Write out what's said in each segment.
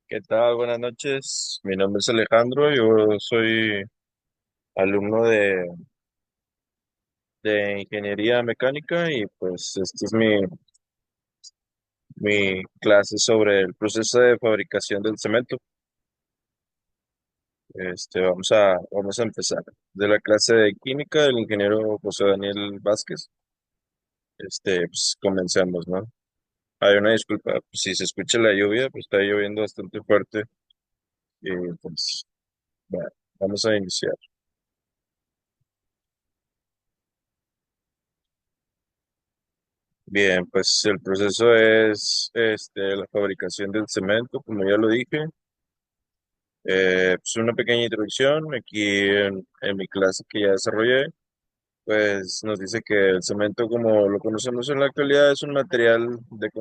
¿Qué tal? Buenas noches. Mi nombre es Alejandro. Yo soy alumno de ingeniería mecánica y pues esta es mi clase sobre el proceso de fabricación del cemento. Vamos a empezar. De la clase de química del ingeniero José Daniel Vázquez. Pues comencemos, ¿no? Hay una disculpa, pues, si se escucha la lluvia, pues está lloviendo bastante fuerte y pues bueno, vamos a iniciar. Bien, pues el proceso es la fabricación del cemento, como ya lo dije. Pues una pequeña introducción aquí en mi clase que ya desarrollé, pues nos dice que el cemento, como lo conocemos en la actualidad, es un material de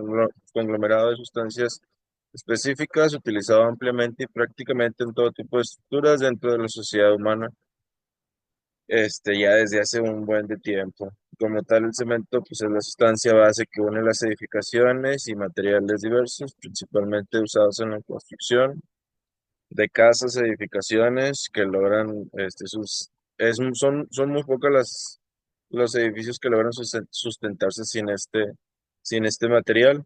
conglomerado de sustancias específicas utilizado ampliamente y prácticamente en todo tipo de estructuras dentro de la sociedad humana, ya desde hace un buen de tiempo. Como tal, el cemento pues, es la sustancia base que une las edificaciones y materiales diversos, principalmente usados en la construcción de casas, edificaciones que logran, son muy pocas los edificios que logran sustentarse sin este material.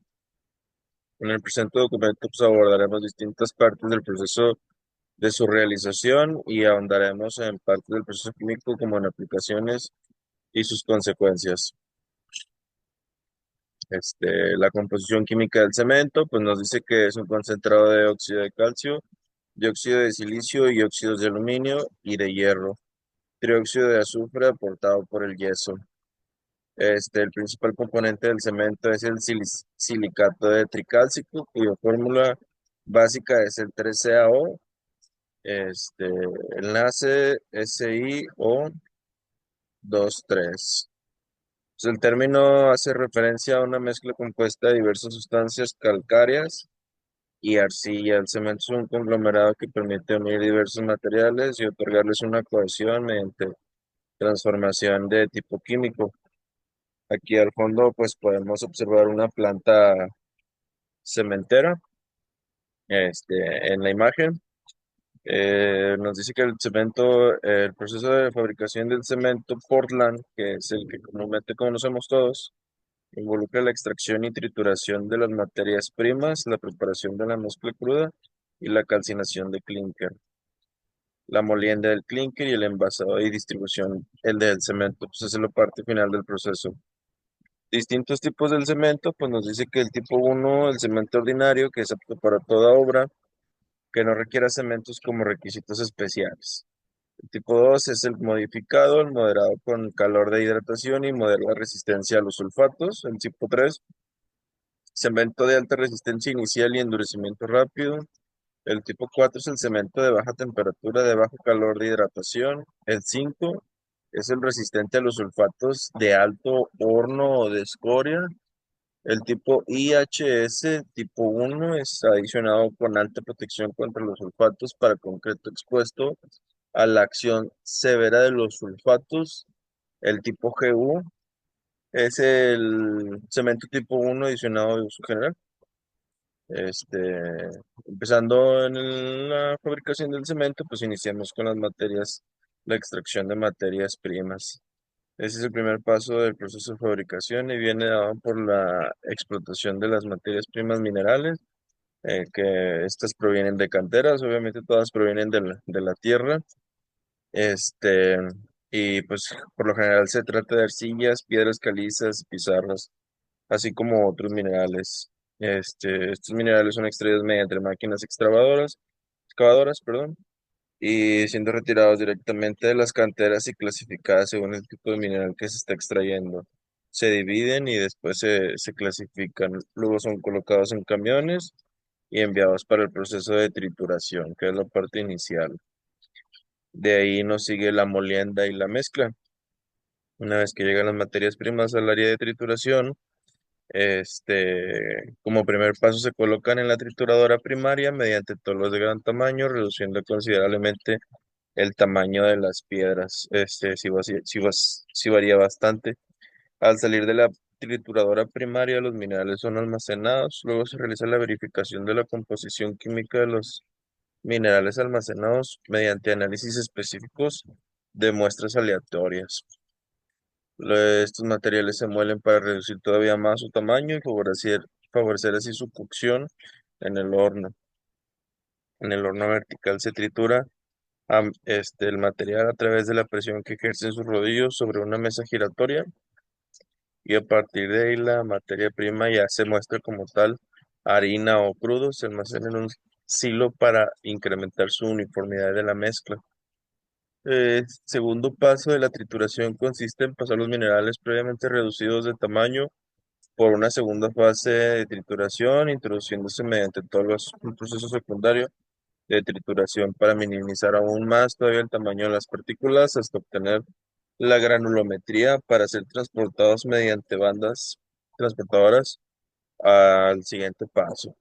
En el presente documento pues, abordaremos distintas partes del proceso de su realización y ahondaremos en partes del proceso químico como en aplicaciones y sus consecuencias. La composición química del cemento, pues nos dice que es un concentrado de óxido de calcio, dióxido de silicio y óxidos de aluminio y de hierro, trióxido de azufre aportado por el yeso. El principal componente del cemento es el silicato de tricálcico, cuya fórmula básica es el 3CaO, enlace SiO2 3. Pues el término hace referencia a una mezcla compuesta de diversas sustancias calcáreas y arcilla. El cemento es un conglomerado que permite unir diversos materiales y otorgarles una cohesión mediante transformación de tipo químico. Aquí al fondo pues podemos observar una planta cementera en la imagen. Nos dice que el cemento, el proceso de fabricación del cemento Portland, que es el que comúnmente conocemos todos, involucra la extracción y trituración de las materias primas, la preparación de la mezcla cruda y la calcinación de clínker, la molienda del clínker y el envasado y distribución, el del cemento, pues esa es la parte final del proceso. Distintos tipos del cemento, pues nos dice que el tipo uno, el cemento ordinario, que es apto para toda obra, que no requiera cementos como requisitos especiales. El tipo 2 es el modificado, el moderado con calor de hidratación y modera resistencia a los sulfatos. El tipo 3, cemento de alta resistencia inicial y endurecimiento rápido. El tipo 4 es el cemento de baja temperatura, de bajo calor de hidratación. El 5 es el resistente a los sulfatos de alto horno o de escoria. El tipo IHS tipo 1 es adicionado con alta protección contra los sulfatos para concreto expuesto a la acción severa de los sulfatos. El tipo GU es el cemento tipo 1 adicionado de uso general. Este, Empezando en la fabricación del cemento, pues iniciamos con las materias, la extracción de materias primas. Ese es el primer paso del proceso de fabricación y viene dado por la explotación de las materias primas minerales, que estas provienen de canteras, obviamente todas provienen de la tierra. Este, y pues por lo general se trata de arcillas, piedras calizas, pizarras, así como otros minerales. Estos minerales son extraídos mediante máquinas excavadoras, perdón, y siendo retirados directamente de las canteras y clasificadas según el tipo de mineral que se está extrayendo. Se dividen y después se clasifican. Luego son colocados en camiones y enviados para el proceso de trituración, que es la parte inicial. De ahí nos sigue la molienda y la mezcla. Una vez que llegan las materias primas al área de trituración, como primer paso se colocan en la trituradora primaria mediante tolos de gran tamaño, reduciendo considerablemente el tamaño de las piedras. Sí varía bastante. Al salir de la trituradora primaria, los minerales son almacenados, luego se realiza la verificación de la composición química de los minerales almacenados mediante análisis específicos de muestras aleatorias. Estos materiales se muelen para reducir todavía más su tamaño y favorecer así su cocción en el horno. En el horno vertical se tritura el material a través de la presión que ejercen sus rodillos sobre una mesa giratoria y a partir de ahí la materia prima ya se muestra como tal, harina o crudo, se almacena en un silo para incrementar su uniformidad de la mezcla. Segundo paso de la trituración consiste en pasar los minerales previamente reducidos de tamaño por una segunda fase de trituración, introduciéndose mediante un proceso secundario de trituración para minimizar aún más todavía el tamaño de las partículas hasta obtener la granulometría para ser transportados mediante bandas transportadoras al siguiente paso.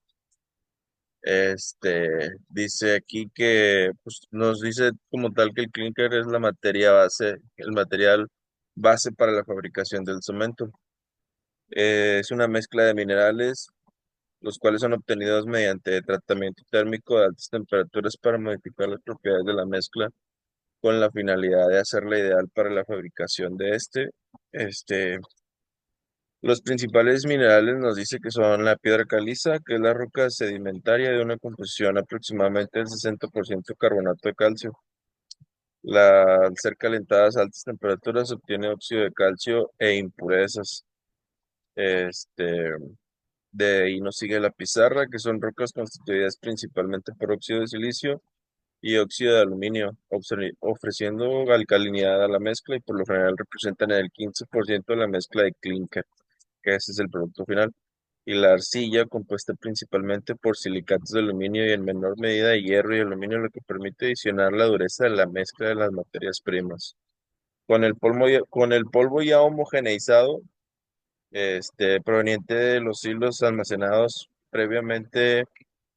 Dice aquí que pues, nos dice como tal que el clinker es la materia base, el material base para la fabricación del cemento. Es una mezcla de minerales, los cuales son obtenidos mediante tratamiento térmico de altas temperaturas para modificar las propiedades de la mezcla con la finalidad de hacerla ideal para la fabricación de este. Los principales minerales nos dice que son la piedra caliza, que es la roca sedimentaria de una composición aproximadamente del 60% carbonato de calcio. Al ser calentadas a altas temperaturas se obtiene óxido de calcio e impurezas. Este, de ahí nos sigue la pizarra, que son rocas constituidas principalmente por óxido de silicio y óxido de aluminio, ofreciendo alcalinidad a la mezcla y por lo general representan el 15% de la mezcla de clinker, que ese es el producto final. Y la arcilla, compuesta principalmente por silicatos de aluminio y en menor medida de hierro y aluminio, lo que permite adicionar la dureza de la mezcla de las materias primas. Con el polvo ya homogeneizado, proveniente de los hilos almacenados previamente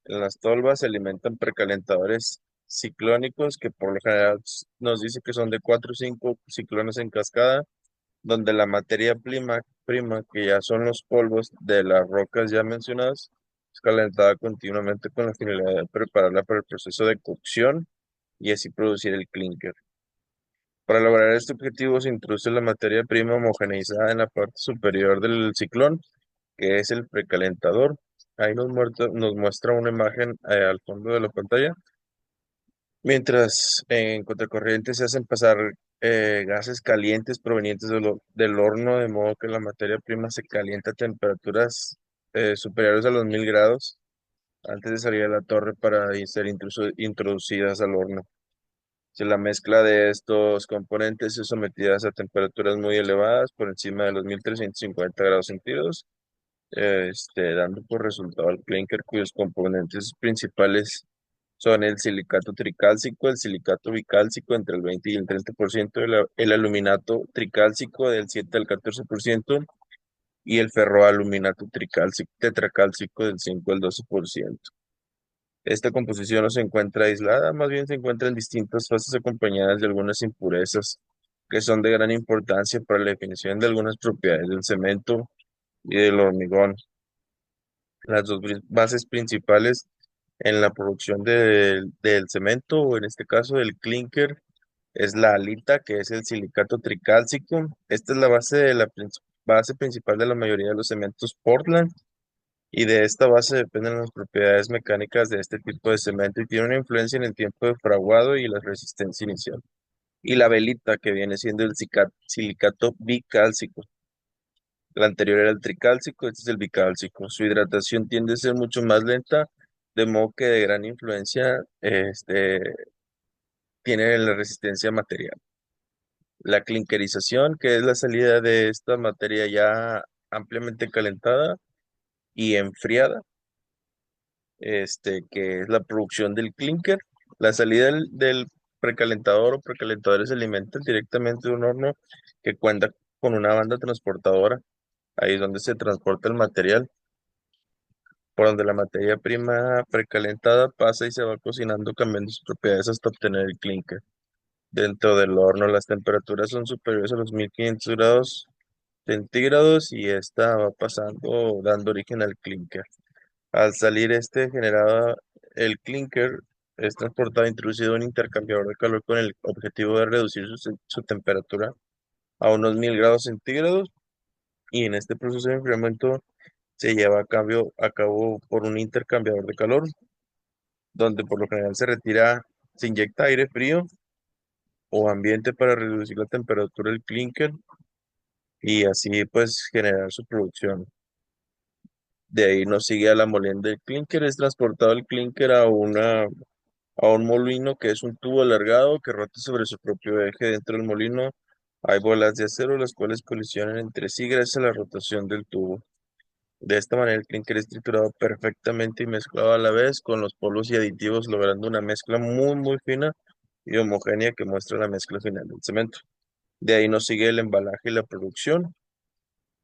en las tolvas, se alimentan precalentadores ciclónicos que por lo general nos dice que son de 4 o 5 ciclones en cascada, donde la materia prima, que ya son los polvos de las rocas ya mencionadas, es calentada continuamente con la finalidad de prepararla para el proceso de cocción y así producir el clinker. Para lograr este objetivo se introduce la materia prima homogeneizada en la parte superior del ciclón, que es el precalentador. Ahí nos muestra una imagen al fondo de la pantalla. Mientras en contracorriente se hacen pasar gases calientes provenientes del horno, de modo que la materia prima se calienta a temperaturas superiores a los 1000 grados antes de salir a la torre para ser introducidas al horno. Si la mezcla de estos componentes es sometida a temperaturas muy elevadas, por encima de los 1350 grados centígrados, dando por resultado el clinker, cuyos componentes principales son el silicato tricálcico, el silicato bicálcico entre el 20 y el 30%, el aluminato tricálcico del 7 al 14% y el ferroaluminato tetracálcico del 5 al 12%. Esta composición no se encuentra aislada, más bien se encuentra en distintas fases acompañadas de algunas impurezas que son de gran importancia para la definición de algunas propiedades del cemento y del hormigón. Las dos bases principales en la producción del cemento, o en este caso del clinker, es la halita, que es el silicato tricálcico. Esta es la base principal de la mayoría de los cementos Portland, y de esta base dependen las propiedades mecánicas de este tipo de cemento y tiene una influencia en el tiempo de fraguado y la resistencia inicial. Y la velita, que viene siendo el silicato bicálcico. La anterior era el tricálcico, este es el bicálcico. Su hidratación tiende a ser mucho más lenta, de modo que de gran influencia tiene la resistencia material. La clinkerización, que es la salida de esta materia ya ampliamente calentada y enfriada, que es la producción del clinker. La salida del precalentador o precalentadores se alimentan directamente de un horno que cuenta con una banda transportadora. Ahí es donde se transporta el material, por donde la materia prima precalentada pasa y se va cocinando cambiando sus propiedades hasta obtener el clinker. Dentro del horno las temperaturas son superiores a los 1500 grados centígrados y esta va pasando, dando origen al clinker. Al salir este generado, el clinker es transportado e introducido en un intercambiador de calor con el objetivo de reducir su temperatura a unos 1000 grados centígrados y en este proceso de enfriamiento se lleva a cabo por un intercambiador de calor donde por lo general se inyecta aire frío o ambiente para reducir la temperatura del clinker y así pues generar su producción. De ahí nos sigue a la molienda del clinker, es transportado el clinker a un molino que es un tubo alargado que rota sobre su propio eje. Dentro del molino hay bolas de acero las cuales colisionan entre sí gracias a la rotación del tubo. De esta manera el clinker es triturado perfectamente y mezclado a la vez con los polvos y aditivos, logrando una mezcla muy fina y homogénea que muestra la mezcla final del cemento. De ahí nos sigue el embalaje y la producción.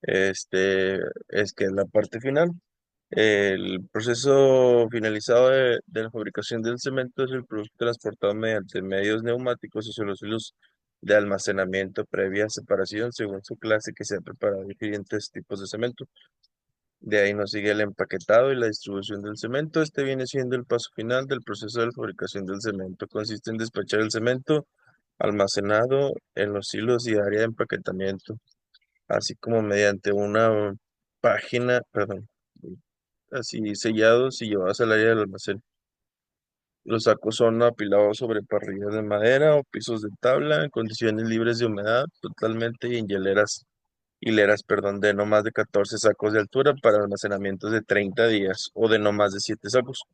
Este es que es la parte final. El proceso finalizado de la fabricación del cemento es el producto transportado mediante medios neumáticos o los hilos de almacenamiento previa separación según su clase que se ha preparado diferentes tipos de cemento. De ahí nos sigue el empaquetado y la distribución del cemento. Este viene siendo el paso final del proceso de la fabricación del cemento. Consiste en despachar el cemento almacenado en los hilos y área de empaquetamiento, así como mediante una página, perdón, así sellados y llevados al área del almacén. Los sacos son apilados sobre parrillas de madera o pisos de tabla en condiciones libres de humedad totalmente y en hileras, perdón, de no más de 14 sacos de altura para almacenamientos de 30 días o de no más de 7 sacos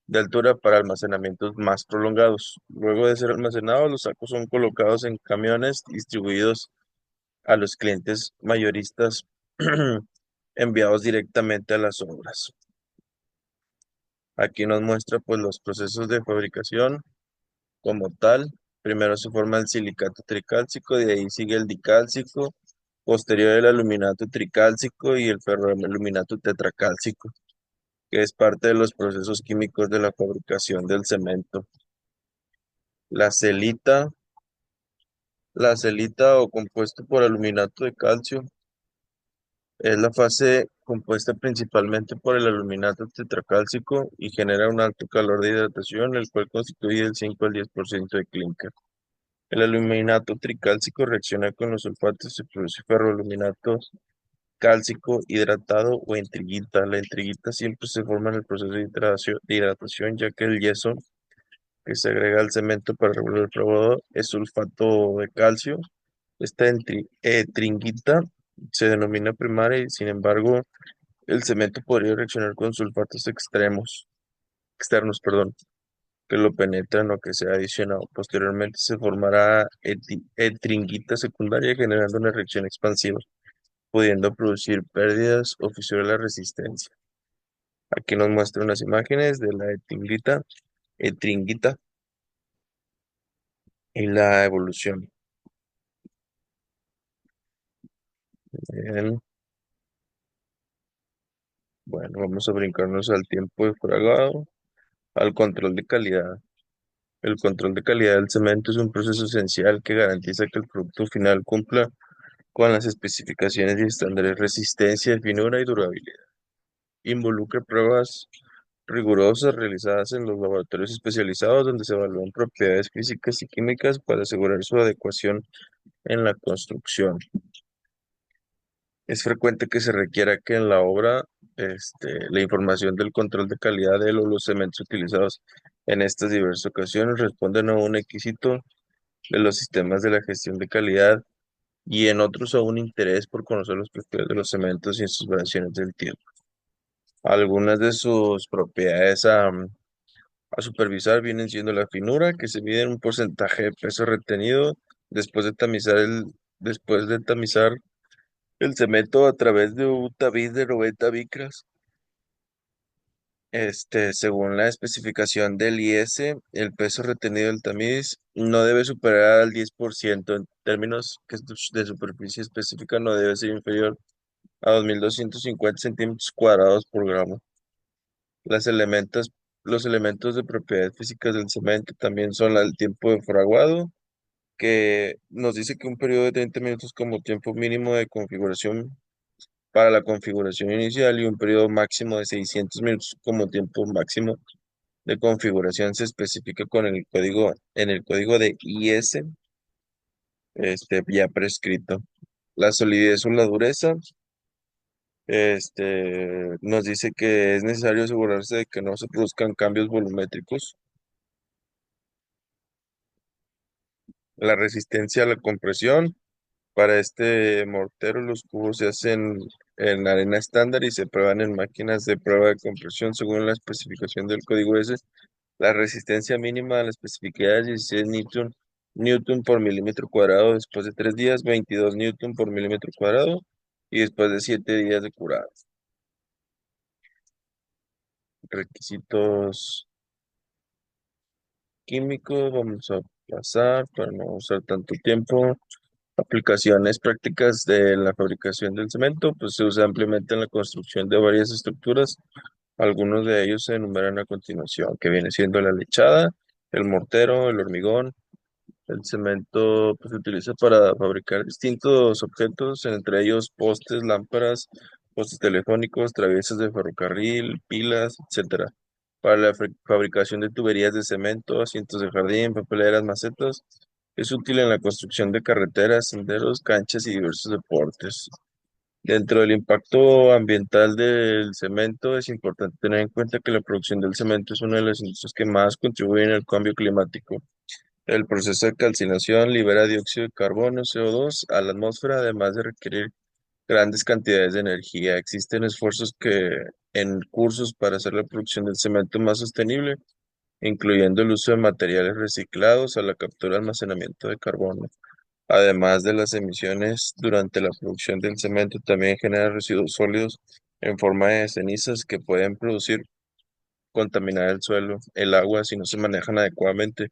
de altura para almacenamientos más prolongados. Luego de ser almacenados, los sacos son colocados en camiones distribuidos a los clientes mayoristas enviados directamente a las obras. Aquí nos muestra pues los procesos de fabricación como tal. Primero se forma el silicato tricálcico, de ahí sigue el dicálcico, posterior el aluminato tricálcico y el ferroaluminato tetracálcico, que es parte de los procesos químicos de la fabricación del cemento. La celita, la celita o compuesto por aluminato de calcio es la fase compuesta principalmente por el aluminato tetracálcico y genera un alto calor de hidratación, el cual constituye el 5 al 10% de clínica. El aluminato tricálcico reacciona con los sulfatos y se produce ferroaluminato cálcico hidratado o en triguita. La entriguita siempre se forma en el proceso de hidratación, ya que el yeso que se agrega al cemento para regular el flabado es sulfato de calcio. Esta tringuita se denomina primaria y sin embargo el cemento podría reaccionar con sulfatos externos, perdón, que lo penetran o que sea adicionado. Posteriormente se formará tringuita secundaria generando una reacción expansiva, pudiendo producir pérdidas o fisuras de la resistencia. Aquí nos muestra unas imágenes de la tringuita y la evolución. Bien, bueno, vamos a brincarnos al tiempo de fragado, al control de calidad. El control de calidad del cemento es un proceso esencial que garantiza que el producto final cumpla con las especificaciones y estándares de resistencia, finura y durabilidad. Involucra pruebas rigurosas realizadas en los laboratorios especializados donde se evalúan propiedades físicas y químicas para asegurar su adecuación en la construcción. Es frecuente que se requiera que en la obra la información del control de calidad de los cementos utilizados en estas diversas ocasiones responden a un requisito de los sistemas de la gestión de calidad y en otros a un interés por conocer los propiedades de los cementos y sus variaciones del tiempo. Algunas de sus propiedades a supervisar vienen siendo la finura, que se mide en un porcentaje de peso retenido después de después de tamizar el cemento a través de un tabiz de 90 micras. Según la especificación del IS, el peso retenido del tamiz no debe superar al 10%. En términos de superficie específica, no debe ser inferior a 2250 centímetros cuadrados por gramo. Las elementos, los elementos de propiedades físicas del cemento también son el tiempo de fraguado, que nos dice que un periodo de 30 minutos como tiempo mínimo de configuración para la configuración inicial y un periodo máximo de 600 minutos como tiempo máximo de configuración se especifica con el código, en el código de IS, ya prescrito. La solidez o la dureza, nos dice que es necesario asegurarse de que no se produzcan cambios volumétricos. La resistencia a la compresión. Para este mortero, los cubos se hacen en arena estándar y se prueban en máquinas de prueba de compresión según la especificación del código S. La resistencia mínima a la especificidad es 16 newton por milímetro cuadrado después de 3 días, 22 newton por milímetro cuadrado y después de 7 días de curado. Requisitos químicos, vamos a pasar para no usar tanto tiempo. Aplicaciones prácticas de la fabricación del cemento, pues se usa ampliamente en la construcción de varias estructuras. Algunos de ellos se enumeran a continuación, que viene siendo la lechada, el mortero, el hormigón. El cemento pues, se utiliza para fabricar distintos objetos, entre ellos postes, lámparas, postes telefónicos, traviesas de ferrocarril, pilas, etcétera. Para la fabricación de tuberías de cemento, asientos de jardín, papeleras, macetas, es útil en la construcción de carreteras, senderos, canchas y diversos deportes. Dentro del impacto ambiental del cemento, es importante tener en cuenta que la producción del cemento es una de las industrias que más contribuyen al cambio climático. El proceso de calcinación libera dióxido de carbono, CO2, a la atmósfera, además de requerir grandes cantidades de energía. Existen esfuerzos en cursos para hacer la producción del cemento más sostenible, incluyendo el uso de materiales reciclados a la captura y almacenamiento de carbono. Además de las emisiones durante la producción del cemento, también genera residuos sólidos en forma de cenizas que pueden producir contaminar el suelo, el agua si no se manejan adecuadamente.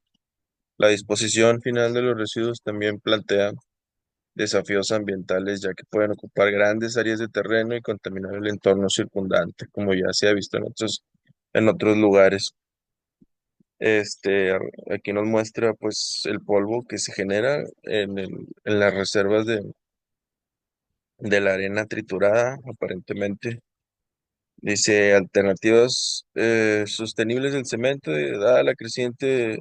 La disposición final de los residuos también plantea desafíos ambientales, ya que pueden ocupar grandes áreas de terreno y contaminar el entorno circundante, como ya se ha visto en otros lugares. Este, aquí nos muestra pues el polvo que se genera en las reservas de la arena triturada, aparentemente. Dice alternativas sostenibles del cemento, dada la creciente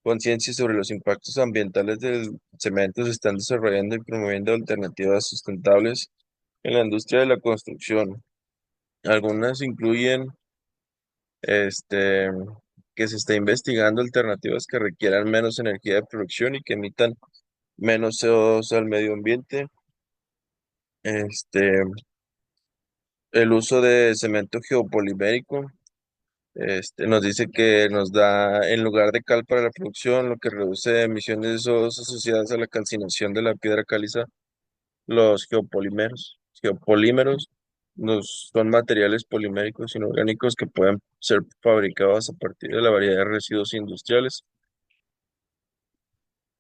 conciencia sobre los impactos ambientales del cemento, se están desarrollando y promoviendo alternativas sustentables en la industria de la construcción. Algunas incluyen este, que se está investigando alternativas que requieran menos energía de producción y que emitan menos CO2 al medio ambiente. Este, el uso de cemento geopolimérico. Nos dice que nos da, en lugar de cal para la producción, lo que reduce emisiones de CO2 asociadas a la calcinación de la piedra caliza. Los geopolímeros son materiales poliméricos inorgánicos que pueden ser fabricados a partir de la variedad de residuos industriales,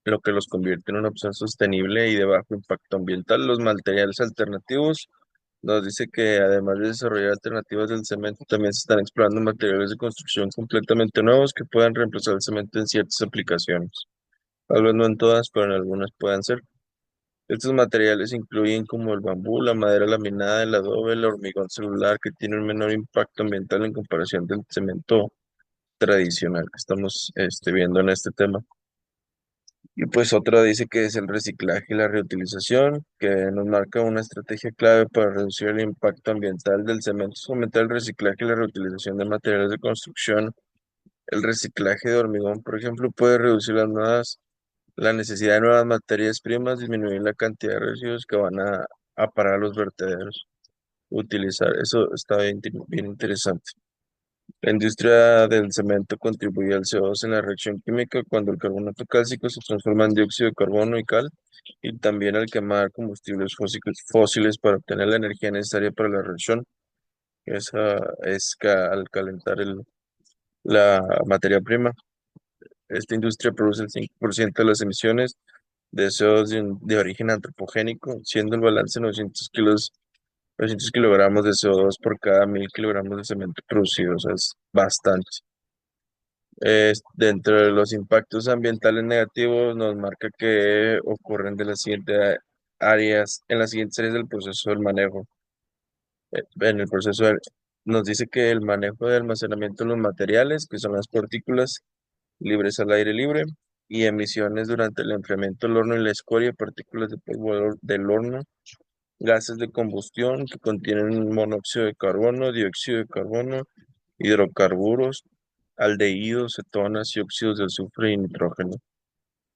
lo que los convierte en una opción sostenible y de bajo impacto ambiental. Los materiales alternativos nos dice que además de desarrollar alternativas del cemento, también se están explorando materiales de construcción completamente nuevos que puedan reemplazar el cemento en ciertas aplicaciones. Tal vez no en todas, pero en algunas puedan ser. Estos materiales incluyen como el bambú, la madera laminada, el adobe, el hormigón celular, que tiene un menor impacto ambiental en comparación del cemento tradicional que estamos viendo en este tema. Y pues otra dice que es el reciclaje y la reutilización, que nos marca una estrategia clave para reducir el impacto ambiental del cemento, es fomentar el reciclaje y la reutilización de materiales de construcción. El reciclaje de hormigón, por ejemplo, puede reducir la necesidad de nuevas materias primas, disminuir la cantidad de residuos que van a parar a los vertederos. Utilizar, eso está bien interesante. La industria del cemento contribuye al CO2 en la reacción química cuando el carbonato cálcico se transforma en dióxido de carbono y cal, y también al quemar combustibles fósiles para obtener la energía necesaria para la reacción. Esa es al calentar la materia prima. Esta industria produce el 5% de las emisiones de CO2 de origen antropogénico, siendo el balance 900 kilogramos de CO2 por cada 1000 kilogramos de cemento producido, o sea, es bastante. Dentro de los impactos ambientales negativos nos marca que ocurren de las siguientes áreas, en las siguientes áreas del proceso del manejo. En el proceso nos dice que el manejo de almacenamiento de los materiales, que son las partículas libres al aire libre, y emisiones durante el enfriamiento del horno y la escoria, partículas de polvo del horno, gases de combustión que contienen monóxido de carbono, dióxido de carbono, hidrocarburos, aldehídos, cetonas y óxidos de azufre y nitrógeno.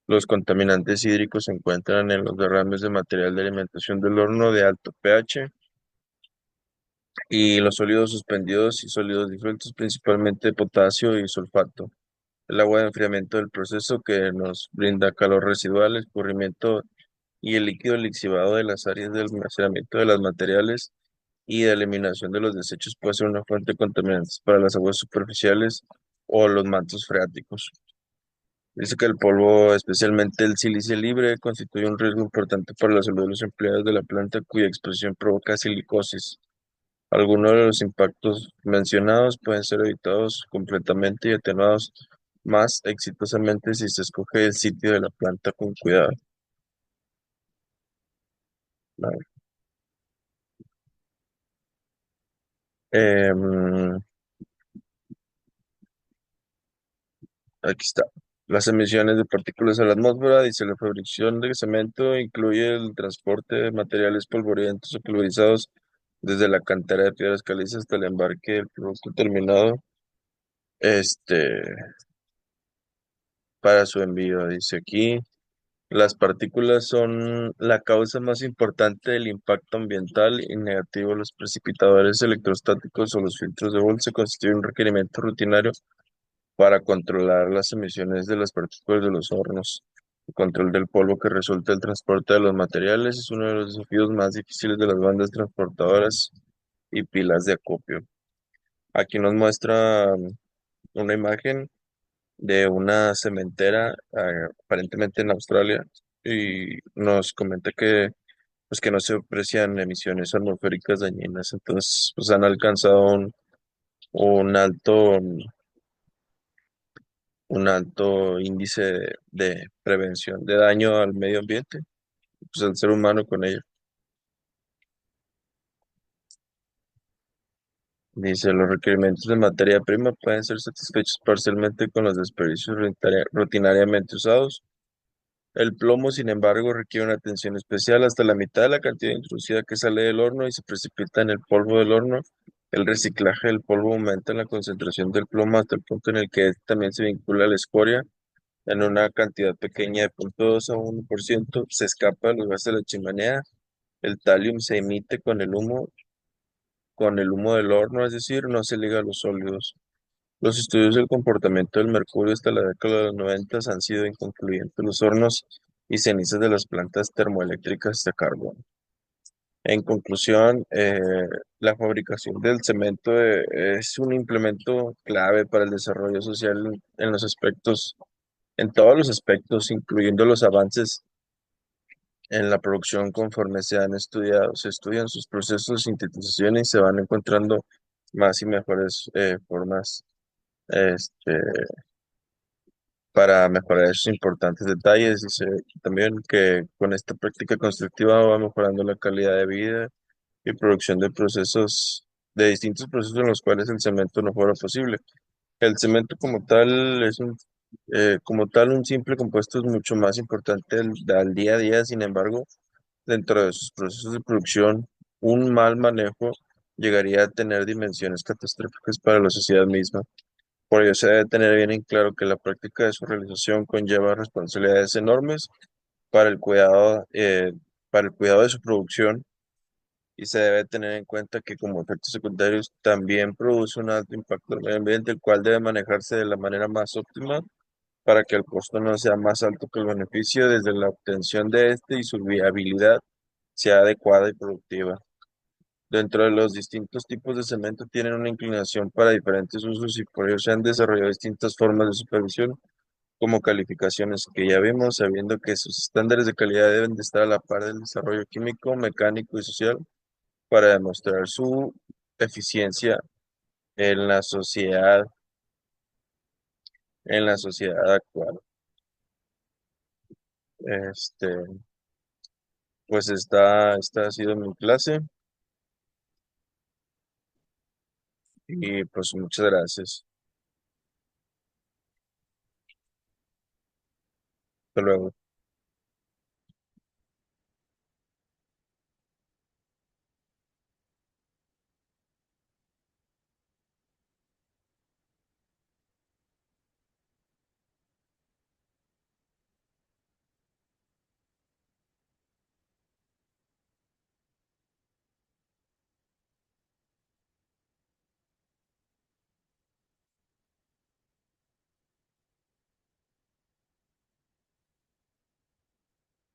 Los contaminantes hídricos se encuentran en los derrames de material de alimentación del horno de alto pH y los sólidos suspendidos y sólidos disueltos, principalmente potasio y sulfato. El agua de enfriamiento del proceso que nos brinda calor residual, escurrimiento y el líquido lixivado de las áreas de almacenamiento de los materiales y de eliminación de los desechos puede ser una fuente de contaminantes para las aguas superficiales o los mantos freáticos. Dice que el polvo, especialmente el silicio libre, constituye un riesgo importante para la salud de los empleados de la planta cuya exposición provoca silicosis. Algunos de los impactos mencionados pueden ser evitados completamente y atenuados más exitosamente si se escoge el sitio de la planta con cuidado. Vale. Em, Aquí está. Las emisiones de partículas a la atmósfera, dice la fabricación de cemento, incluye el transporte de materiales polvorientos o pulverizados desde la cantera de piedras calizas hasta el embarque del producto terminado, este, para su envío. Dice aquí, las partículas son la causa más importante del impacto ambiental y negativo. Los precipitadores electrostáticos o los filtros de bolsa constituyen un requerimiento rutinario para controlar las emisiones de las partículas de los hornos. El control del polvo que resulta del transporte de los materiales es uno de los desafíos más difíciles de las bandas transportadoras y pilas de acopio. Aquí nos muestra una imagen de una cementera, aparentemente en Australia, y nos comenta que, pues, que no se aprecian emisiones atmosféricas dañinas. Entonces, pues han alcanzado un alto, un alto índice de prevención de daño al medio ambiente, pues al ser humano con ello. Dice, los requerimientos de materia prima pueden ser satisfechos parcialmente con los desperdicios rutinariamente usados. El plomo, sin embargo, requiere una atención especial hasta la mitad de la cantidad introducida que sale del horno y se precipita en el polvo del horno. El reciclaje del polvo aumenta la concentración del plomo hasta el punto en el que este también se vincula a la escoria en una cantidad pequeña de 0,2 a 1%. Se escapa de los gases de la chimenea. El talium se emite con el humo del horno, es decir, no se liga a los sólidos. Los estudios del comportamiento del mercurio hasta la década de los 90 han sido inconcluyentes. Los hornos y cenizas de las plantas termoeléctricas de carbón. En conclusión, la fabricación del cemento es un implemento clave para el desarrollo social en los aspectos, en todos los aspectos, incluyendo los avances en la producción conforme se han estudiado. Se estudian sus procesos de sintetización y se van encontrando más y mejores formas. Este, para mejorar esos importantes detalles. Dice también que con esta práctica constructiva va mejorando la calidad de vida y producción de procesos, de distintos procesos en los cuales el cemento no fuera posible. El cemento como tal como tal, un simple compuesto es mucho más importante al día a día. Sin embargo, dentro de sus procesos de producción, un mal manejo llegaría a tener dimensiones catastróficas para la sociedad misma. Por ello, se debe tener bien en claro que la práctica de su realización conlleva responsabilidades enormes para para el cuidado de su producción, y se debe tener en cuenta que como efectos secundarios también produce un alto impacto al medio ambiente, el cual debe manejarse de la manera más óptima para que el costo no sea más alto que el beneficio desde la obtención de este y su viabilidad sea adecuada y productiva. Dentro de los distintos tipos de cemento tienen una inclinación para diferentes usos y por ello se han desarrollado distintas formas de supervisión como calificaciones que ya vimos, sabiendo que sus estándares de calidad deben de estar a la par del desarrollo químico, mecánico y social para demostrar su eficiencia en la sociedad. en la sociedad actual. Este, pues esta ha sido mi clase y pues muchas gracias. Hasta luego.